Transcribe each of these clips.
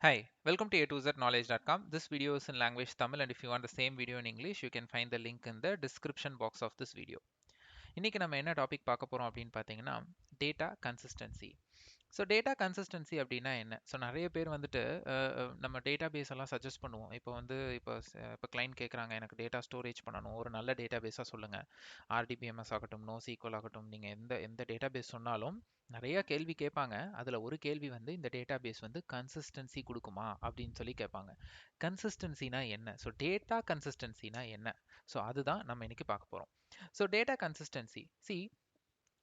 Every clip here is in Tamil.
Hi, welcome to a2zknowledge.com. This video is in language Tamil, and if you want the same video in English, you can find the link in the description box of this video. இன்னைக்கு நம்ம என்ன டாபிக் பார்க்க போறோம் அப்படின்னு பார்த்தீங்கன்னா data consistency. So data consistency அப்படின்னா என்ன? ஸோ நிறைய பேர் வந்துட்டு நம்ம டேட்டா பேஸ் எல்லாம் சஜஸ்ட் பண்ணுவோம். இப்போ கிளைண்ட் கேட்குறாங்க, எனக்கு டேட்டா ஸ்டோரேஜ் பண்ணணும், ஒரு நல்ல டேட்டா பேஸாக சொல்லுங்கள். ஆர்டிபிஎம்எஸ் ஆகட்டும், NoSQL ஆகட்டும், நீங்கள் எந்த டேட்டா பேஸ் சொன்னாலும் நிறைய கேள்வி கேட்பாங்க. அதில் ஒரு கேள்வி வந்து இந்த டேட்டா பேஸ் வந்து கன்சிஸ்டன்சி கொடுக்குமா அப்படின்னு சொல்லி கேட்பாங்க. கன்சிஸ்டன்சினா என்ன? ஸோ டேட்டா கன்சிஸ்டன்சினா என்ன? ஸோ அதுதான் நம்ம இன்னைக்கு பார்க்க போகிறோம். ஸோ டேட்டா கன்சிஸ்டன்சி,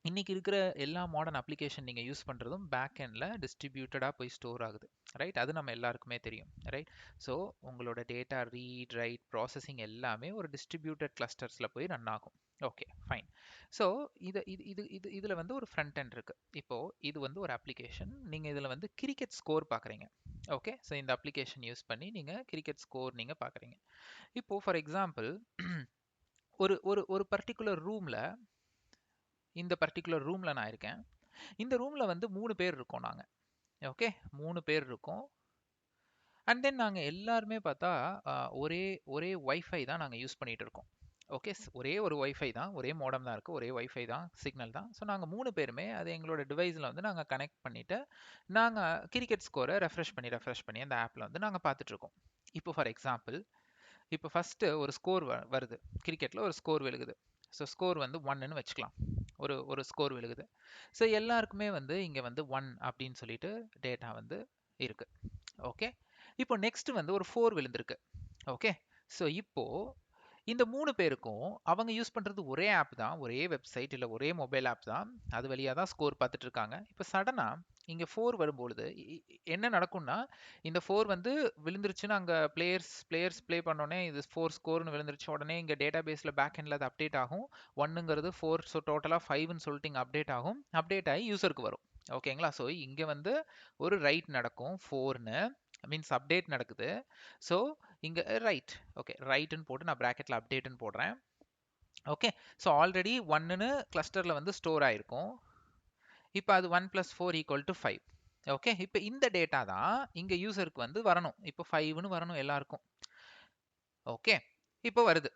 இன்னைக்கு இருக்கிற எல்லா மாடர்ன் அப்ளிகேஷன் நீங்கள் யூஸ் பண்ணுறதும் பேக் எண்டில் டிஸ்ட்ரிபியூட்டடாக போய் ஸ்டோர் ஆகுது, ரைட்? அது நம்ம எல்லாருக்குமே தெரியும், ரைட்? ஸோ உங்களோட டேட்டா ரீட், ரைட், ப்ராசஸிங் எல்லாமே ஒரு டிஸ்ட்ரிபியூட்டட் கிளஸ்டர்ஸில் போய் ரன் ஆகும். Okay, fine. ஸோ இதில் வந்து ஒரு ஃப்ரண்ட் எண்ட் இருக்குது. இப்போது இது வந்து ஒரு அப்ளிகேஷன். நீங்கள் இதில் வந்து கிரிக்கெட் ஸ்கோர் பார்க்குறீங்க. ஓகே, ஸோ இந்த அப்ளிகேஷன் யூஸ் பண்ணி நீங்கள் கிரிக்கெட் ஸ்கோர் நீங்கள் பார்க்குறீங்க. இப்போது ஃபார் எக்ஸாம்பிள், ஒரு ஒரு ஒரு பர்டிகுலர் ரூமில், இந்த பர்டிகுலர் ரூமில் நான் இருக்கேன். இந்த ரூமில் வந்து 3 பேர் இருக்கோம் நாங்கள். ஓகே, 3 பேர் இருக்கோம். அண்ட் தென் நாங்கள் எல்லாருமே பார்த்தா ஒரே ஒரே ஒய்ஃபை தான் நாங்கள் யூஸ் பண்ணிகிட்டு இருக்கோம். ஓகே, ஒரே ஒரு ஒய்ஃபை தான், ஒரே மோடம் தான் இருக்குது, ஒரே ஒய்ஃபை தான், சிக்னல் தான். ஸோ நாங்கள் 3 பேருமே அது எங்களோட டிவைஸில் வந்து நாங்கள் கனெக்ட் பண்ணிவிட்டு நாங்கள் கிரிக்கெட் ஸ்கோரை ரெஃப்ரெஷ் பண்ணி அந்த ஆப்பில் வந்து நாங்கள் பார்த்துட்ருக்கோம். இப்போ ஃபார் எக்ஸாம்பிள், இப்போ ஃபஸ்ட்டு ஒரு ஸ்கோர் வருது, கிரிக்கெட்டில் ஒரு ஸ்கோர் விழுகுது. ஸோ ஸ்கோர் வந்து 1ன்னு வச்சுக்கலாம். ஒரு ஒரு ஸ்கோர் விழுகுது. ஸோ எல்லாருக்குமே வந்து இங்கே வந்து 1 அப்படின்னு சொல்லிட்டு டேட்டா வந்து இருக்கு. ஓகே, இப்போ நெக்ஸ்ட் வந்து ஒரு 4 விழுந்திருக்கு. ஓகே, ஸோ இப்போ இந்த 3 பேருக்கும் அவங்க யூஸ் பண்ணுறது ஒரே ஆப் தான், ஒரே வெப்சைட் இல்லை ஒரே மொபைல் ஆப் தான். அது வழியாக தான் ஸ்கோர் பார்த்துட்டு இருக்காங்க. இப்போ சடனாக இங்கே 4 வரும்பொழுது என்ன நடக்கும்னா, இந்த 4 வந்து விழுந்துருச்சுன்னு அங்கே பிளேயர்ஸ் ப்ளே பண்ணோடனே இது 4 ஸ்கோர்னு விழுந்துருச்சு. உடனே இங்கே டேட்டா பேஸில் பேக் எண்டில் அது அப்டேட் ஆகும். 1ங்கிறது 4, ஸோ டோட்டலாக 5ன்னு சொல்லிட்டு இங்கே அப்டேட் ஆகும். அப்டேட் ஆகி யூசருக்கு வரும். ஓகேங்களா? ஸோ இங்கே வந்து ஒரு ரைட் நடக்கும், 4ன்னு மீன்ஸ் அப்டேட் நடக்குது. ஸோ இங்கே ரைட், ஓகே, ரைட்டுன்னு போட்டு நான் ப்ராக்கெட்டில் அப்டேட்டுன்னு போடுறேன். ஓகே, ஸோ ஆல்ரெடி 1ன்னு கிளஸ்டரில் வந்து ஸ்டோர் ஆயிருக்கும். இப்போ அது 1 + 4 = 5. ஓகே, இப்போ இந்த டேட்டா தான் இங்கே யூசருக்கு வந்து வரணும். இப்போ 5ன்னு வரணும் எல்லாருக்கும். ஓகே, இப்போ வருது.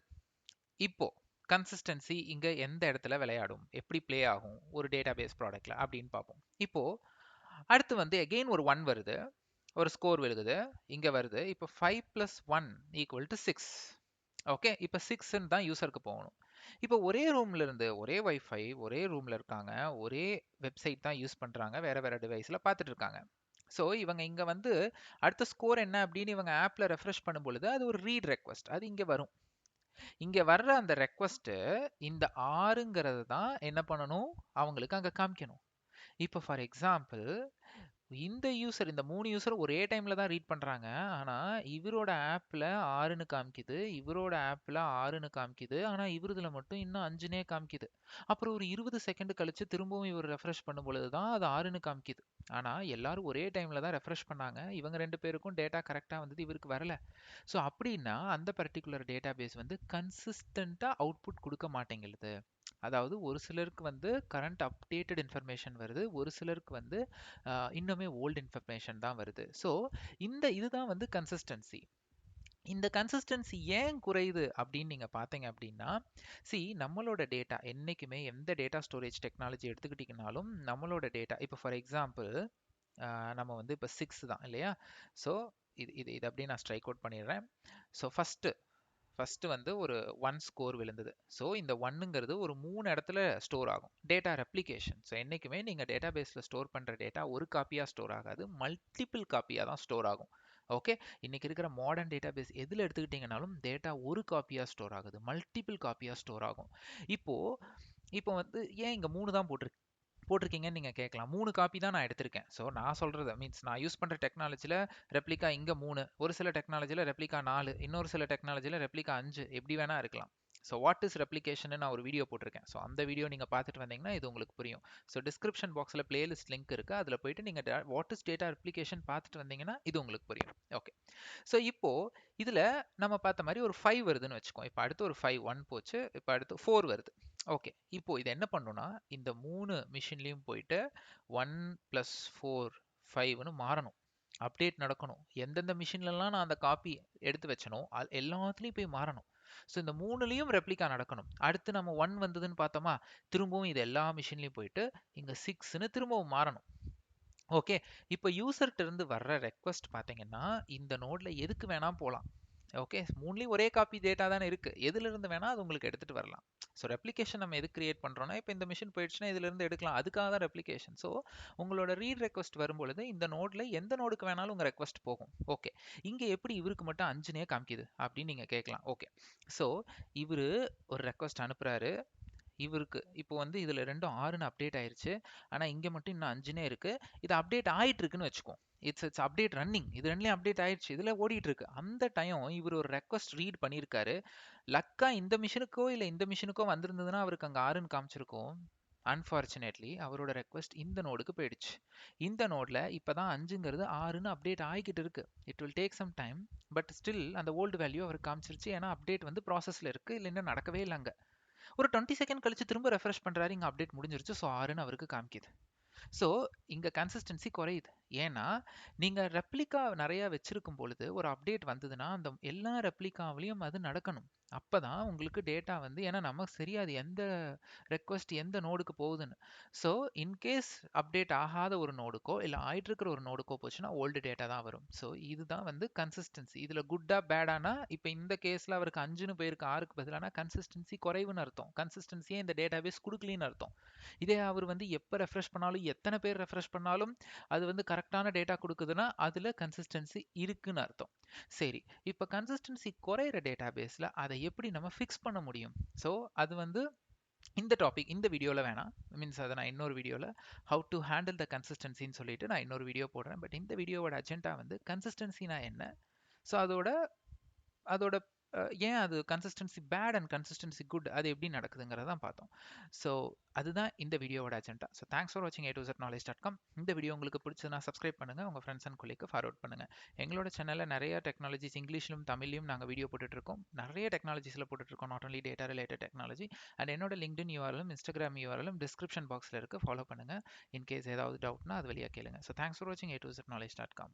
இப்போ கன்சிஸ்டன்சி இங்கே எந்த இடத்துல விளையாடும், எப்படி ப்ளே ஆகும் ஒரு டேட்டா பேஸ் ப்ராடக்ட்ல அப்படின்னு பார்ப்போம். இப்போ அடுத்து வந்து எகெயின் ஒரு 1 வருது, ஒரு ஸ்கோர் விழுகுது, இங்கே வருது. இப்போ 5 + 1 = 6. ஓகே, இப்போ 6ன்னு தான் யூசருக்கு போகணும். இப்போ ஒரே ரூம்ல இருந்து ஒரே வைஃபை, ஒரே ரூம்ல இருக்காங்க, ஒரே வெப்சைட் தான் யூஸ் பண்றாங்க, வேற வேற டிவைஸ்ல பார்த்துட்டு இருக்காங்க. ஸோ இவங்க இங்க வந்து அடுத்த ஸ்கோர் என்ன அப்படின்னு இவங்க ஆப்ல ரெஃப்ரெஷ் பண்ணும் பொழுது அது ஒரு ரீட் ரெக்வஸ்ட், அது இங்க வரும். இங்க வர்ற அந்த ரெக்வஸ்ட் இந்த 6ங்கிறது தான் என்ன பண்ணணும், அவங்களுக்கு அங்க காமிக்கணும். இப்போ ஃபார் எக்ஸாம்பிள், இந்த யூசர், இந்த 3 யூசர் ஒரே டைம்ல தான் ரீட் பண்றாங்க. ஆனா இவரோட ஆப்ல 6ன்னு காமிக்குது, இவரோட ஆப்ல 6ன்னு காமிக்குது. ஆனா இவருதுல மட்டும் இன்னும் 5னே காமிக்குது. அப்புறம் ஒரு 20 செகண்ட் கழிச்சு திரும்பவும் இவர் ரெஃப்ரெஷ் பண்ணும் பொழுது தான் அது 6ன்னு காமிக்குது. ஆனா எல்லாரும் ஒரே டைம்ல தான் ரெஃப்ரெஷ் பண்ணாங்க. இவங்க 2 பேருக்கும் டேட்டா கரெக்டா வந்தது, இவருக்கு வரல. ஸோ அப்படின்னா அந்த பர்டிகுலர் டேட்டா பேஸ் வந்து கன்சிஸ்டண்டா அவுட்புட் கொடுக்க மாட்டேங்குது. அதாவது ஒரு சிலருக்கு வந்து கரண்ட் அப்டேட்டட் இன்ஃபர்மேஷன் வருது, ஒரு சிலருக்கு வந்து இன்னுமே ஓல்டு இன்ஃபர்மேஷன் தான் வருது. ஸோ இதுதான் வந்து கன்சிஸ்டன்சி. இந்த கன்சிஸ்டன்சி ஏன் குறையுது அப்படின்னு நீங்க பார்த்தீங்க அப்படின்னா, நம்மளோட டேட்டா என்னைக்குமே எந்த டேட்டா ஸ்டோரேஜ் டெக்னாலஜி எடுத்துக்கிட்டீங்கனாலும் நம்மளோட டேட்டா, இப்போ ஃபார் எக்ஸாம்பிள் நம்ம வந்து இப்போ 6 தான் இல்லையா? ஸோ இது இது இது அப்படியே நான் ஸ்ட்ரைக் அவுட் பண்ணிடுறேன். ஸோ ஃபர்ஸ்ட் வந்து ஒரு 1 ஸ்கோர் விழுந்தது. ஸோ இந்த 1ங்கிறது ஒரு 3 இடத்துல ஸ்டோர் ஆகும். Data replication. ஸோ என்னைக்குமே நீங்கள் டேட்டா பேஸில் ஸ்டோர் பண்ணுற டேட்டா ஒரு காப்பியாக ஸ்டோர் ஆகாது, மல்டிபிள் காப்பியாக தான் ஸ்டோர் ஆகும். ஓகே, இன்னைக்கு இருக்கிற மாடர்ன் டேட்டா பேஸ் எதில் எடுத்துக்கிட்டிங்கனாலும் டேட்டா ஒரு காப்பியாக ஸ்டோர் ஆகுது, மல்டிபிள் காப்பியாக ஸ்டோர் ஆகும். இப்போ இப்போ வந்து ஏன் இங்கே 3 தான் போட்டிருக்கீங்கன்னு நீங்கள் கேட்கலாம். 3 காப்பி தான் நான் எடுத்திருக்கேன். ஸோ நான் சொல்கிறது மீன்ஸ் நான் யூஸ் பண்ணுற டெக்னாலஜியில் ரெப்ளிகா இங்கே 3, ஒரு சில டெக்னாலஜியில் ரெப்ளிகா 4, இன்னொரு சில டெக்னாலஜியில் ரெப்ளிகா 5, எப்படி வேணா இருக்கலாம். ஸோ வாட் இஸ் ரெப்ளிகேஷன் நான் ஒரு வீடியோ போட்டிருக்கேன். ஸோ அந்த வீடியோ நீங்கள் பார்த்துட்டு வந்தீங்கன்னா இது உங்களுக்கு புரியும். ஸோ டிஸ்கிரிப்ஷன் பாக்ஸில் பிளேலிஸ்ட் லிங்க் இருக்குது, அதில் போயிட்டு நீங்கள் வாட் இஸ் டேட்டா ரெப்ளிகேஷன் பார்த்துட்டு வந்தீங்கன்னா இது உங்களுக்கு புரியும். ஓகே, ஸோ இப்போ இதில் நம்ம பார்த்த மாதிரி ஒரு 5 வருதுன்னு வச்சுக்கோம். இப்போ அடுத்து ஒரு 5, 1 போச்சு, இப்போ அடுத்து 4 வருது. ஓகே, இப்போ இது என்ன பண்ணுன்னா, இந்த 3 மிஷின்லையும் போயிட்டு 1 + 4 5ன்னு மாறணும். அப்டேட் நடக்கணும். எந்தெந்த மிஷின்லலாம் நான் அந்த காப்பி எடுத்து வச்சனோ எல்லாத்துலயும் போய் மாறணும். ஸோ இந்த மூணுலயும் ரெப்ளிகா நடக்கணும். அடுத்து நம்ம 1 வந்ததுன்னு பார்த்தோமா, திரும்பவும் இது எல்லா மிஷின்லயும் போயிட்டு இங்க 6ன்னு திரும்பவும் மாறணும். ஓகே. இப்போ யூசர்ட்ட இருந்து வர்ற ரெக்வெஸ்ட் பார்த்தீங்கன்னா, இந்த நோட்ல எதுக்கு வேணா போலாம். ஓகே. மூணுலயும் ஒரே காப்பி டேட்டா தானே இருக்கு. எதுல இருந்து வேணா அது உங்களுக்கு எடுத்துட்டு வரலாம். ஸோ ரெப்ளிகேஷன் நம்ம எதுக்கு கிரியேட் பண்றோம்னா, இப்போ இந்த மிஷின் போயிடுச்சுன்னா இதுல இருந்து எடுக்கலாம். அதுக்காக தான் ரெப்ளிகேஷன். ஸோ உங்களோட ரீட் ரெக்வெஸ்ட் வரும்பொழுது இந்த நோட்ல எந்த நோடுக்கு வேணாலும் உங்க ரெக்வெஸ்ட் போகும். ஓகே. இங்க எப்படி இவருக்கு மட்டும் 5னே காமிக்குது அப்படின்னு நீங்க கேட்கலாம். ஓகே. ஸோ இவரு ஒரு ரெக்வெஸ்ட் அனுப்புறாரு. இவருக்கு இப்போ வந்து இதுல ரெண்டும் 6ன்னு அப்டேட் ஆயிருச்சு. ஆனா இங்க மட்டும் இன்னும் 5னே இருக்கு. இது அப்டேட் ஆயிட்டு இருக்குன்னு வச்சுக்கோம். It's update running. இது ரெண்டுலயும் அப்டேட் ஆயிடுச்சு. இதுல ஓடிட்டு இருக்கு. அந்த டைம் இவர் ஒரு ரெக்வெஸ்ட் ரீட் பண்ணியிருக்காரு. லக்கா இந்த மிஷினுக்கோ இல்ல இந்த மிஷினுக்கோ வந்திருந்ததுன்னா அவருக்கு அங்க 6ன்னு காமிச்சிருக்கும். அன்பார்ச்சுனேட்லி அவரோட ரெக்வெஸ்ட் இந்த நோடுக்கு போயிடுச்சு. இந்த நோட்ல இப்பதான் 5ங்கிறது 6ன்னு அப்டேட் ஆகிக்கிட்டு இருக்கு. It will take some time. But still அந்த ஓல்டு வேல்யூ அவருக்கு காமிச்சிருச்சு. ஏன்னா அப்டேட் வந்து ப்ராசஸ்ல இருக்கு. இல்ல இன்னும் நடக்கவே இல்லை அங்க. ஒரு 20 செகண்ட் கழிச்சு திரும்ப ரெஃப்ரெஷ் பண்றாரு. இங்க அப்டேட் முடிஞ்சிருச்சு. ஸோ 6ன்னு அவருக்கு காமிக்குது. ஸோ இங்க கன்சிஸ்டன்சி குறையுது. ஏன்னா நீங்க ரெப்ளிகா நிறைய வச்சிருக்கும் பொழுது ஒரு அப்டேட் வந்ததுன்னா அந்த எல்லா ரெப்ளிகாவிலையும் அது நடக்கணும். அப்பதான் உங்களுக்கு டேட்டா வந்து, ஏன்னா நமக்கு தெரியாது எந்த ரெக்வஸ்ட் எந்த நோடுக்கு போகுதுன்னு. ஸோ இன்கேஸ் அப்டேட் ஆகாத ஒரு நோடுக்கோ இல்லை ஆயிட்டு இருக்கிற ஒரு நோடுக்கோ போச்சுன்னா ஓல்டு டேட்டா தான் வரும். ஸோ இதுதான் வந்து கன்சிஸ்டன்சி. இதுல குட்டா பேடானா இப்போ இந்த கேஸ்ல அவருக்கு 5ன்னு போயிருக்கு 6க்கு பதிலானா கன்சிஸ்டன்சி குறைவுன்னு அர்த்தம். கன்சிஸ்டன்சியே இந்த டேட்டாபேஸ் கொடுக்கலின்னு அர்த்தம். இதே அவர் வந்து எப்போ ரெஃப்ரெஷ் பண்ணாலும் எத்தனை பேர் ரெஃப்ரெஷ் பண்ணாலும் அது வந்து கரெக்டான டேட்டா கொடுக்குதுன்னா அதுல கன்சிஸ்டன்சி இருக்குன்னு அர்த்தம். சரி, இப்போ கன்சிஸ்டன்சி குறையிற டேட்டாபேஸ்ல அதை எப்படி நம்ம ஃபிக்ஸ் பண்ண முடியும்? ஸோ அது வந்து இந்த டாபிக் இந்த வீடியோவில் வேணாம். மீன்ஸ் அதை நான் இன்னொரு வீடியோவில் ஹவு டு ஹேண்டில் த கன்சிஸ்டன்சின்னு சொல்லிட்டு நான் இன்னொரு வீடியோ போடுறேன். பட் இந்த வீடியோவோட அஜெண்டா வந்து கன்சிஸ்டன்சினா என்ன, ஸோ அதோட அதோட ஏன் அது consistency bad and consistency good அது எப்படி நடக்குதுங்கிறத தான் பார்த்தோம். ஸோ அதுதான் இந்த வீடியோவோட அஜெண்டா. ஸோ தேங்க்ஸ் ஃபார் வாட்சிங் A2ZKnowledge.com. இந்த வீடியோ உங்களுக்கு பிடிச்சதுன்னா சப்ஸ்கிரைப் பண்ணுங்க, உங்க ஃப்ரெண்ட்ஸ் அண்ட் கொலீக்கு ஃபார்வர்ட் பண்ணுங்க. எங்களோட சேனலில் நிறைய டெக்னாலஜிஸ் இங்கிலீஷ்லும் தமிழ்லையும் நாங்கள் வீடியோ போட்டுட்டு இருக்கோம். நிறைய டெக்னாலஜிஸில் போட்டுட்டு இருக்கோம். Not only data related technology. And என்னோட லிங்க்டின் யூஆர்எலும் இன்ஸ்டாகிராம் யூஆர்எலும் டிஸ்கிரிப்ஷன் பாக்ஸில் இருக்கு. ஃபாலோ பண்ணுங்க. இன்கேஸ் ஏதாவது டவுட்னா அது வழியாக கேளுங்க. ஸோ தேங்க்ஸ் ஃபார் வாட்சிங் A2ZKnowledge.com.